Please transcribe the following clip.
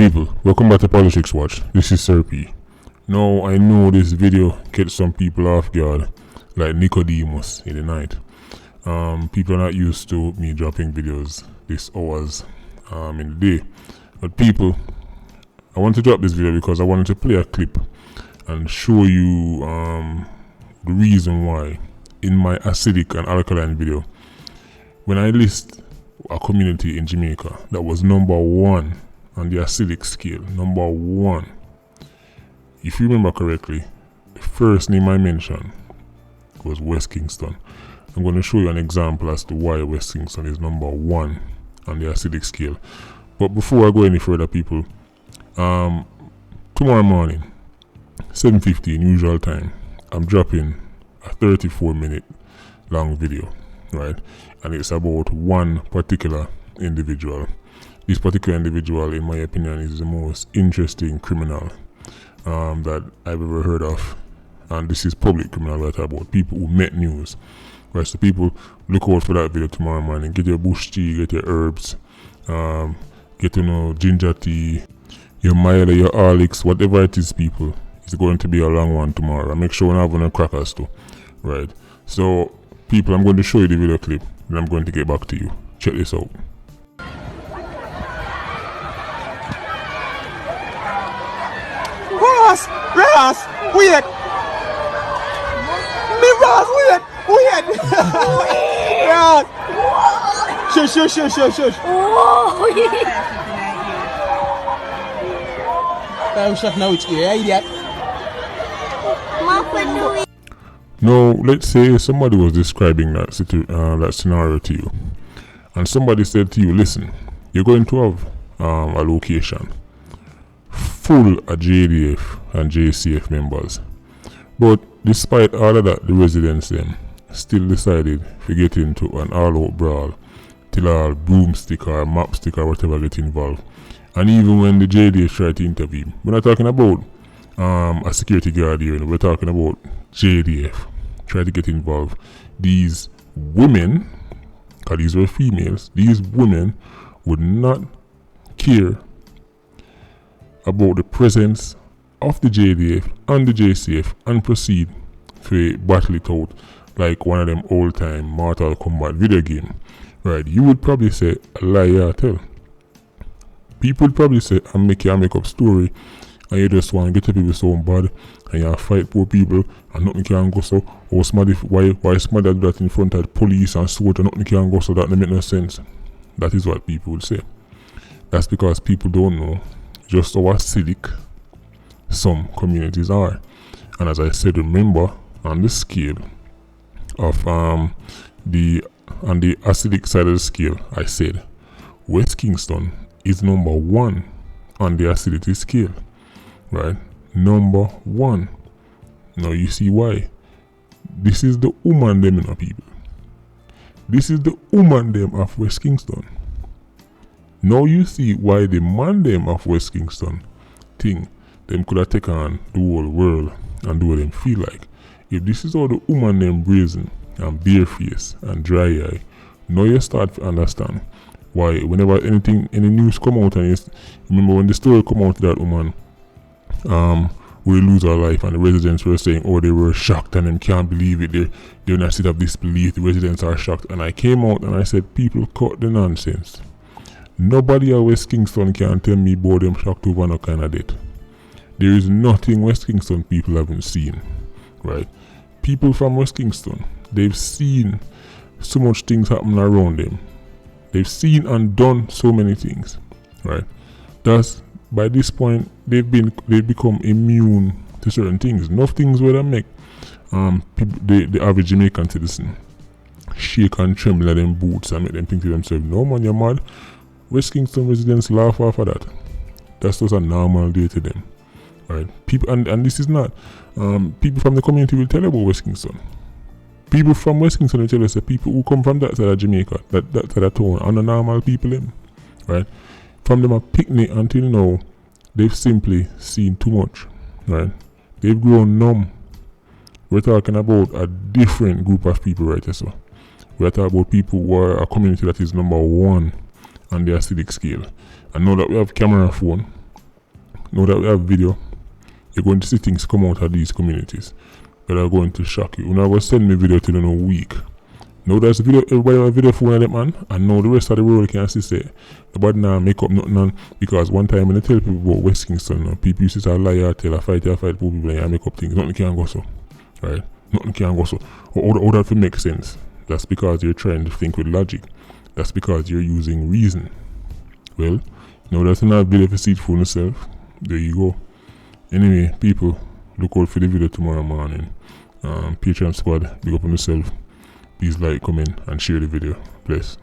People, welcome back to Politricks Watch. This is Sir P. Now, I know this video gets some people off guard, like Nicodemus in the night. People are not used to me dropping videos this hours in the day. But people, I want to drop this video because I wanted to play a clip and show you the reason why in my acidic and alkaline video, when I list a community in Jamaica that was number one on the acidic scale, number one. If you remember correctly, the first name I mentioned was West Kingston. I'm going to show you an example as to why West Kingston is number one on the acidic scale. But before I go any further, people, tomorrow morning, 7:15 usual time, I'm dropping a 34-minute long video, right? And it's about one particular individual. This particular individual, in my opinion, is the most interesting criminal that I've ever heard of. And this is public criminal right about people who make news. Right, so people, look out for that video tomorrow morning. Get your bush tea, get your herbs, get ginger tea, your Milo, your Horlicks, whatever it is, people. It's going to be a long one tomorrow. And make sure we're not having crackers too. Right. So, people, I'm going to show you the video clip, and I'm going to get back to you. Check this out. Ross, wait! Me Ross, wait! Ross! Shush. Oh, I'm shut now, it's here, idiot. Now, let's say somebody was describing that scenario to you, and somebody said to you, listen, you're going to have a location full of JDF and JCF members, but despite all of that, the residents them still decided to get into an all-out brawl till all broomstick or mapstick or whatever get involved. And even when the JDF tried to intervene, we're not talking about a security guard here, we're talking about JDF try to get involved. These women, because these were females, these women would not care about the presence of the JDF and the JCF and proceed to battle it out like one of them old time Mortal Kombat video game. Right, you would probably say a lie or tell. People would probably say I make up story and you just want to get the people so bad and you fight poor people and nothing can go so, or somebody why somebody do that in front of the police and soldier, nothing can go so, that doesn't make no sense. That is what people would say. That's because people don't know just how acidic some communities are. And as I said, remember, on the scale of the acidic side of the scale, I said West Kingston is number one on the acidity scale, right? Number one. Now you see why. This is the woman them, people. This is the woman them of West Kingston. Now you see why the man them of West Kingston think them could have taken on the whole world and do what them feel like. If this is all the woman them brazen and bare face and dry eye, now you start to understand why whenever any news come out, and you remember when the story come out to that woman we lose our life, and the residents were saying, oh, they were shocked and them can't believe it, they're in a state of disbelief, the residents are shocked. And I came out and I said, people, cut the nonsense. Nobody at West Kingston can tell me about them shocked over no kind of death. There is nothing West Kingston people haven't seen, right? People from West Kingston, they've seen so much things happen around them. They've seen and done so many things, right? Thus, by this point, they've become immune to certain things. Enough things where they make the average Jamaican citizen shake and tremble at them boots and make them think to themselves, no man, you're mad. West Kingston residents laugh off of that. That's just a normal day to them, right? People, and this is not people from the community will tell you about West Kingston. People from West Kingston will tell us that people who come from that side of Jamaica, that side of town, are the normal people in, right? From them a picnic until now, they've simply seen too much, right? They've grown numb. We're talking about a different group of people right here, so. We're talking about people who are a community that is number one on the acidic scale. And now that we have camera phone, Now that we have video, you're going to see things come out of these communities that are going to shock you. You're not going to send me video till in a week. Now there's a video, everybody have a video for one of them, man, and now the rest of the world can see say nobody now make up nothing on, because one time when I tell people about West Kingston, people used to say lie, tell a fight poor people and make up things. Nothing can go so. Right? Nothing can go so. How that make sense? That's because you're trying to think with logic. That's because you're using reason. Well, now that's not a video for see it for yourself. There you go. Anyway, people, look out for the video tomorrow morning. Patreon squad, big up on yourself. Please like, comment, and share the video. Bless.